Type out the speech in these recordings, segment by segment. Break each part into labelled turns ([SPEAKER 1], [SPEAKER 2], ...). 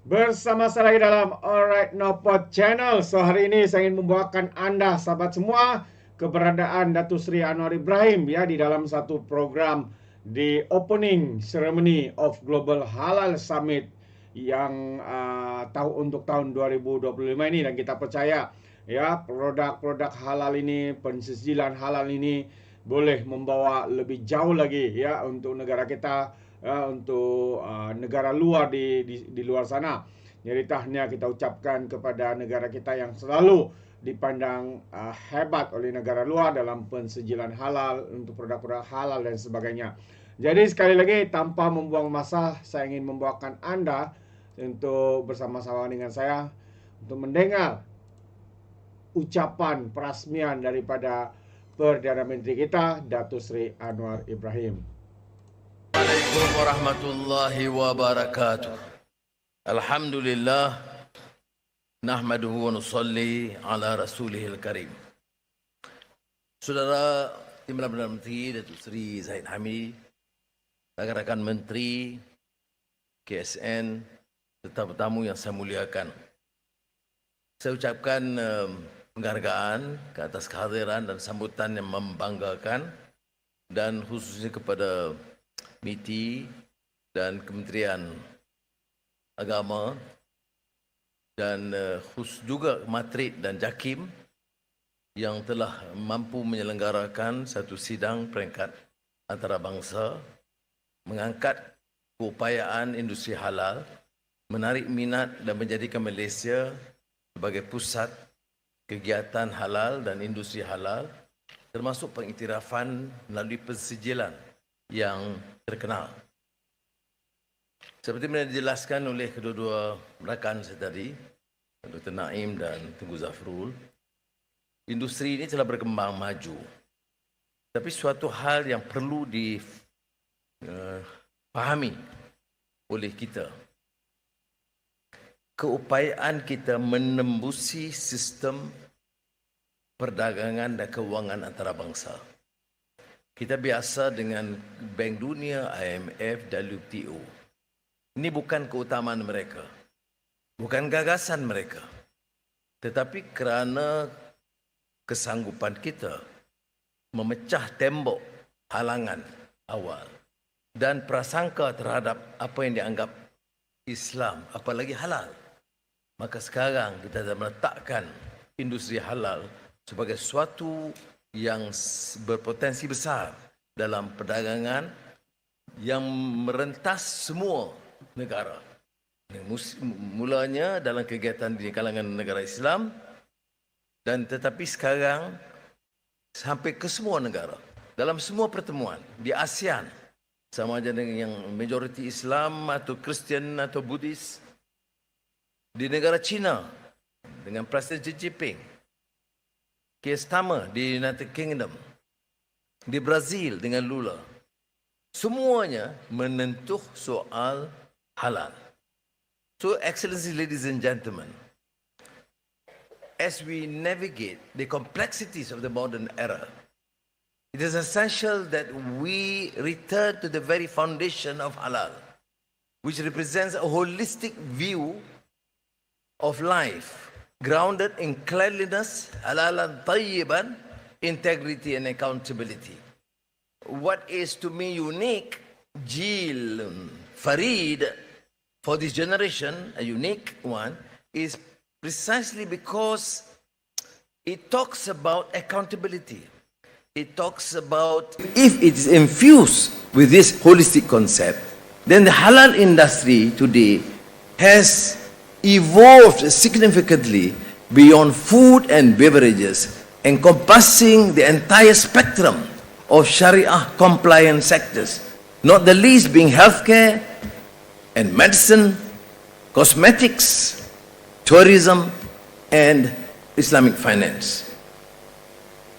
[SPEAKER 1] Bersama saya lagi dalam ORAITNOPO channel. So hari ini saya ingin membawakan Anda sahabat semua keberadaan Dato Seri Anwar Ibrahim ya di dalam satu program di opening ceremony of Global Halal Summit yang untuk tahun 2025 ini, dan kita percaya ya produk-produk halal ini, pensijilan halal ini boleh membawa lebih jauh lagi ya untuk negara kita, untuk negara luar di luar sana. Jadi tahniah kita ucapkan kepada negara kita yang selalu dipandang hebat oleh negara luar dalam pensijilan halal untuk produk-produk halal dan sebagainya. Jadi sekali lagi tanpa membuang masa, saya ingin membawakan Anda untuk bersama-sama dengan saya untuk mendengar ucapan perasmian daripada Perdana Menteri kita, Dato Seri Anwar Ibrahim.
[SPEAKER 2] Assalamualaikum warahmatullahi wabarakatuh. Alhamdulillah, nahmaduhu wa nusalli ala rasulihil karim. Saudara Timbalan Perdana Menteri Dato Seri Zahid Hamid, rakan-rakan Menteri, KSN, tetamu yang saya muliakan, saya ucapkan penghargaan ke atas kehadiran dan sambutan yang membanggakan, dan khususnya kepada MITI dan Kementerian Agama dan khusus juga Matrik dan JAKIM yang telah mampu menyelenggarakan satu sidang peringkat antarabangsa mengangkat keupayaan industri halal, menarik minat dan menjadikan Malaysia sebagai pusat kegiatan halal dan industri halal, termasuk pengiktirafan melalui pensijilan yang terkenal. Seperti yang dijelaskan oleh kedua-dua rakan saya tadi, Dr. Naim dan Tengku Zafrul, industri ini telah berkembang maju. Tapi suatu hal yang perlu dipahami oleh kita, keupayaan kita menembusi sistem perdagangan dan kewangan antarabangsa. Kita biasa dengan Bank Dunia, IMF, WTO. Ini bukan keutamaan mereka, bukan gagasan mereka, tetapi kerana kesanggupan kita memecah tembok halangan awal dan prasangka terhadap apa yang dianggap Islam, apalagi halal. Maka sekarang kita dah meletakkan industri halal sebagai suatu yang berpotensi besar dalam perdagangan yang merentas semua negara. Mulanya dalam kegiatan di kalangan negara Islam, dan tetapi sekarang sampai ke semua negara, dalam semua pertemuan di ASEAN, sama ada dengan yang majoriti Islam atau Kristian atau Buddhis, di negara China dengan Presiden Xi Jinping, kes Tama di United Kingdom, di Brazil dengan Lula, semuanya menentuh soal halal. So, Excellencies, ladies and gentlemen, as we navigate the complexities of the modern era, it is essential that we return to the very foundation of halal, which represents a holistic view of life, grounded in cleanliness, halalan tayyiban, integrity and accountability. What is to me unique, Jil Farid, for this generation, a unique one, is precisely because it talks about accountability. It talks about, if it is infused with this holistic concept, then the halal industry today has evolved significantly beyond food and beverages, encompassing the entire spectrum of Sharia compliant sectors, not the least being healthcare and medicine, cosmetics, tourism, and Islamic finance.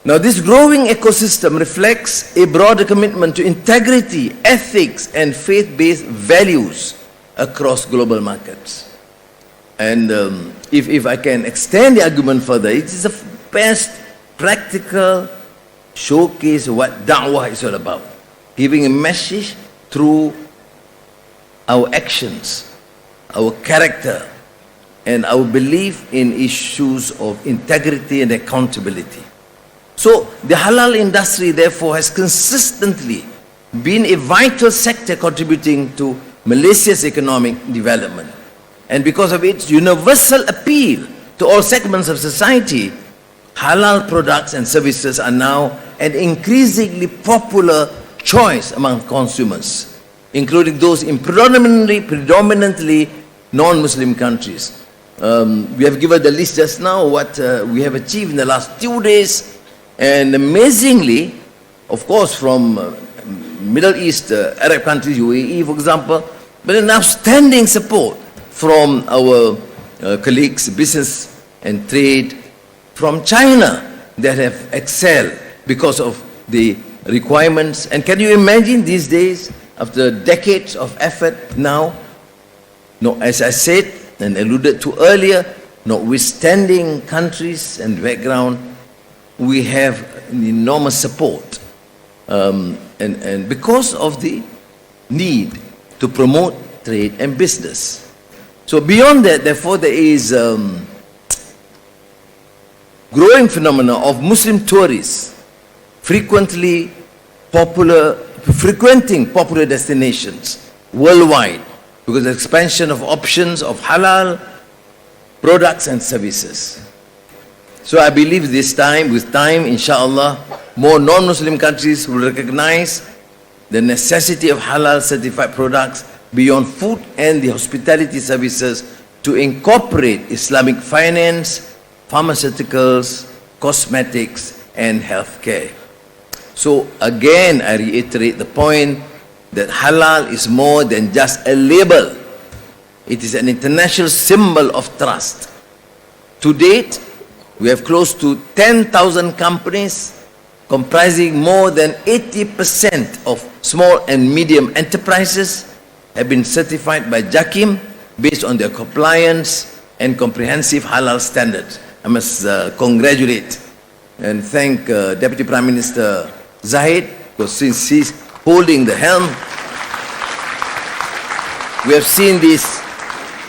[SPEAKER 2] Now, this growing ecosystem reflects a broader commitment to integrity, ethics, and faith-based values across global markets. And if I can extend the argument further, it is the best practical showcase of what da'wah is all about. Giving a message through our actions, our character, and our belief in issues of integrity and accountability. So the halal industry, therefore, has consistently been a vital sector contributing to Malaysia's economic development. And because of its universal appeal to all segments of society, halal products and services are now an increasingly popular choice among consumers, including those in predominantly non-Muslim countries. We have given the list just now, what we have achieved in the last 2 days, and amazingly, of course, from Middle East, Arab countries, UAE, for example, but an outstanding support from our colleagues, business and trade from China that have excelled because of the requirements. And can you imagine these days, after decades of effort now, as I said and alluded to earlier, notwithstanding countries and background, we have an enormous support. And because of the need to promote trade and business. So beyond that, therefore, there is growing phenomena of Muslim tourists frequenting popular destinations worldwide because of the expansion of options of halal products and services. So I believe with time, inshallah, more non-Muslim countries will recognize the necessity of halal certified products beyond food and the hospitality services to incorporate Islamic finance, pharmaceuticals, cosmetics, and healthcare. So again, I reiterate the point that halal is more than just a label. It is an international symbol of trust. To date, we have close to 10,000 companies comprising more than 80% of small and medium enterprises have been certified by JAKIM based on their compliance and comprehensive halal standards. I must congratulate and thank Deputy Prime Minister Zahid, because since he's holding the helm, we have seen this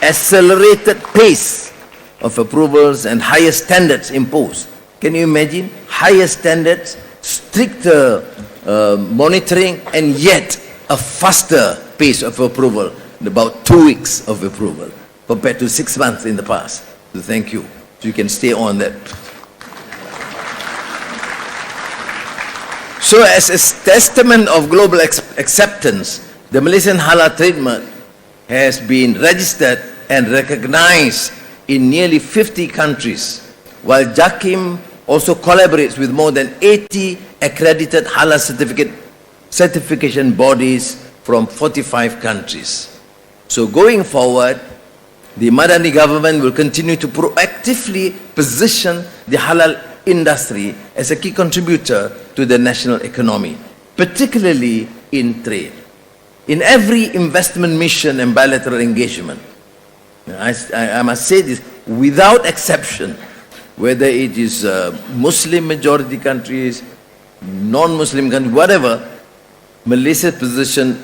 [SPEAKER 2] accelerated pace of approvals and higher standards imposed. Can you imagine? Higher standards, stricter monitoring, and yet a faster pace of approval, about 2 weeks of approval, compared to 6 months in the past. So thank you. So you can stay on that. So as a testament of global acceptance, the Malaysian halal trademark has been registered and recognized in nearly 50 countries, while JAKIM also collaborates with more than 80 accredited halal certification bodies from 45 countries. So going forward, the MADANI government will continue to proactively position the halal industry as a key contributor to the national economy, particularly in trade. In every investment mission and bilateral engagement, I must say this, without exception, whether it is Muslim majority countries, non-Muslim countries, whatever, Malaysia positions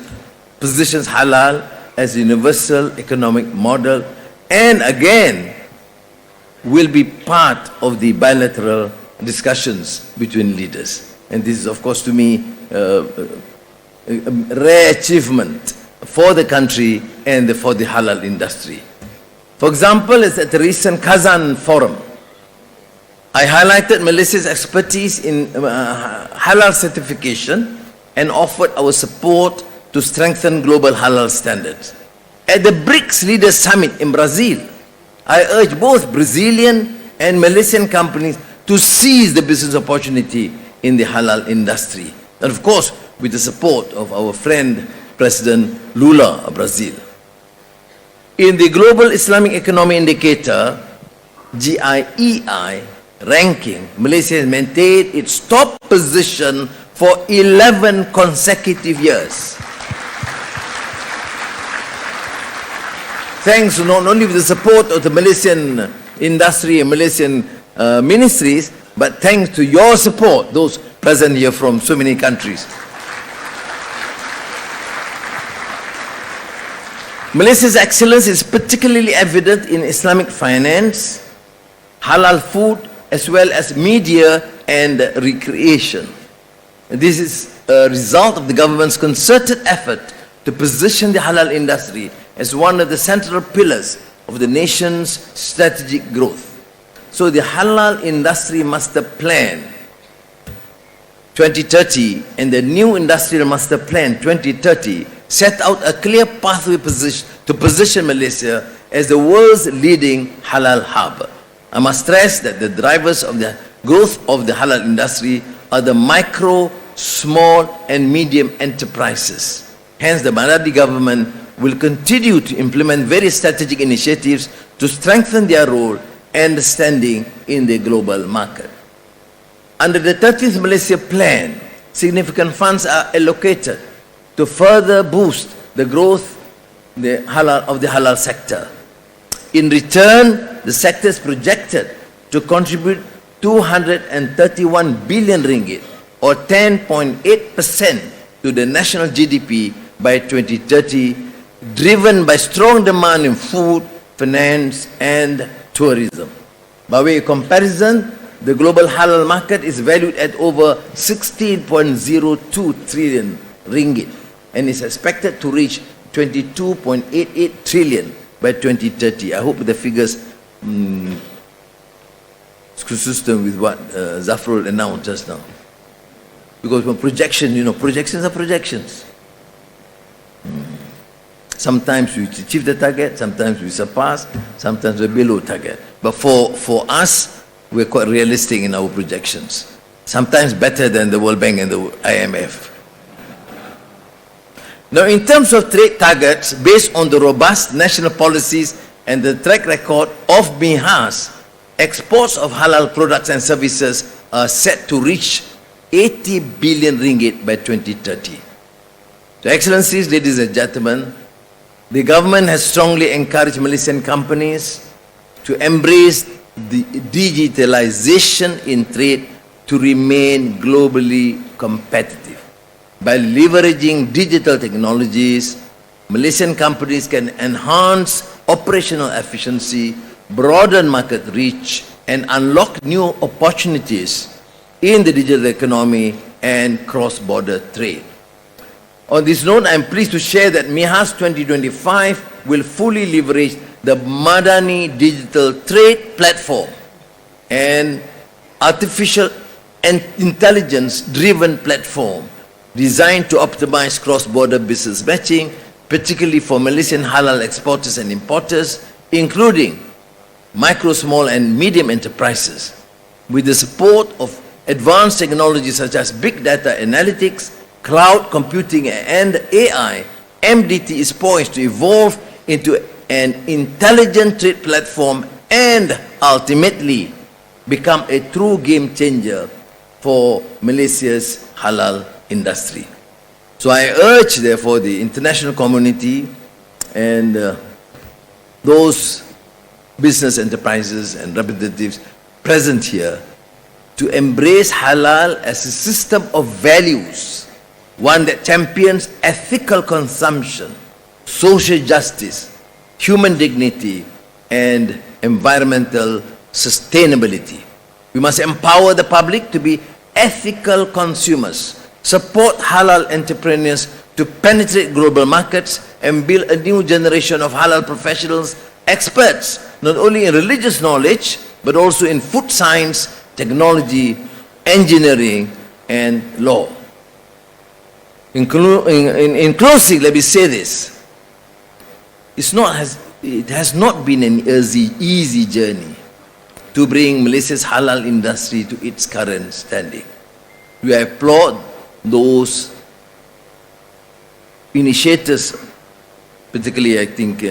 [SPEAKER 2] halal as a universal economic model, and again will be part of the bilateral discussions between leaders. And this is, of course, to me a rare achievement for the country and for the halal industry. For example, at the recent Kazan Forum, I highlighted Malaysia's expertise in halal certification and offered our support to strengthen global halal standards. At the BRICS Leaders Summit in Brazil, I urged both Brazilian and Malaysian companies to seize the business opportunity in the halal industry. And of course, with the support of our friend, President Lula of Brazil. In the Global Islamic Economy Indicator, GIEI ranking, Malaysia has maintained its top position for 11 consecutive years. Thanks not only with the support of the Malaysian industry and Malaysian ministries, but thanks to your support, those present here from so many countries. Malaysia's excellence is particularly evident in Islamic finance, halal food, as well as media and recreation. This is a result of the government's concerted effort to position the halal industry as one of the central pillars of the nation's strategic growth. So the Halal Industry Master Plan 2030 and the new Industrial Master Plan 2030 set out a clear pathway to position Malaysia as the world's leading halal hub. I must stress that the drivers of the growth of the halal industry are the micro, small and medium enterprises. Hence, the MADANI government will continue to implement various strategic initiatives to strengthen their role and standing in the global market. Under the 30th Malaysia Plan, significant funds are allocated to further boost the growth of the halal sector. In return, the sector is projected to contribute 231 billion ringgit or 10.8% to the national GDP by 2030, driven by strong demand in food, finance and tourism. By way of comparison, the global halal market is valued at over 16.02 trillion ringgit and is expected to reach 22.88 trillion by 2030. I hope the figures consistent with what Zafrul announced just now. Because when projection, projections are projections. Sometimes we achieve the target, sometimes we surpass, sometimes we're below target. But for us, we're quite realistic in our projections. Sometimes better than the World Bank and the IMF. Now, in terms of trade targets, based on the robust national policies and the track record of GHaS, exports of halal products and services are set to reach 80 billion ringgit by 2030. So, Excellencies, ladies and gentlemen, the government has strongly encouraged Malaysian companies to embrace the digitalization in trade to remain globally competitive. By leveraging digital technologies, Malaysian companies can enhance operational efficiency, broaden market reach, and unlock new opportunities in the digital economy and cross-border trade. On this note, I am pleased to share that GHaS 2025 will fully leverage the MADANI digital trade platform and artificial and intelligence-driven platform designed to optimize cross-border business matching, particularly for Malaysian halal exporters and importers, including micro, small and medium enterprises. With the support of advanced technologies such as big data analytics, cloud computing and AI, MDT is poised to evolve into an intelligent trade platform and ultimately become a true game changer for Malaysia's halal industry. So I urge, therefore, the international community and those business enterprises and representatives present here to embrace halal as a system of values, one that champions ethical consumption, social justice, human dignity, and environmental sustainability. We must empower the public to be ethical consumers, support halal entrepreneurs to penetrate global markets, and build a new generation of halal professionals, experts, not only in religious knowledge, but also in food science, technology, engineering, and law. In closing, let me say this. It has not been an easy journey to bring Malaysia's halal industry to its current standing. We applaud those initiators, particularly I think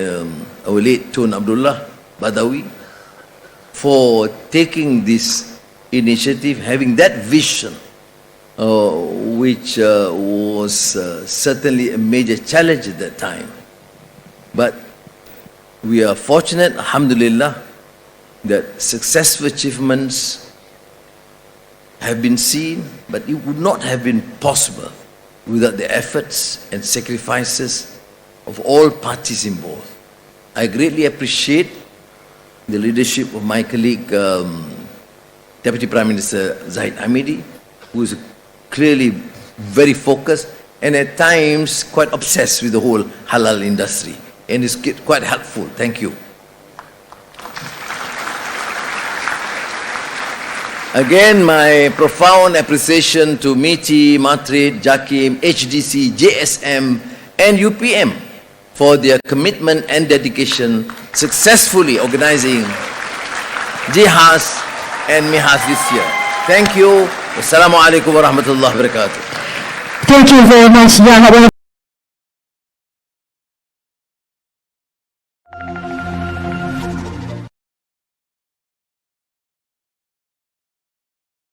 [SPEAKER 2] our late Tun Abdullah Badawi, for taking this initiative, having that vision, which was certainly a major challenge at that time. But we are fortunate, alhamdulillah, that successful achievements have been seen, but it would not have been possible without the efforts and sacrifices of all parties involved. I greatly appreciate the leadership of my colleague, Deputy Prime Minister Zahid Hamidi, who is clearly very focused and at times quite obsessed with the whole halal industry, and is quite helpful. Thank you. Again, my profound appreciation to MITI, Matrid, JAKIM, HDC, JSM, and UPM for their commitment and dedication successfully organizing GHaS and MIHAS this year. Thank you. Wassalamualaikum warahmatullahi wabarakatuh.
[SPEAKER 3] Thank you very much, Young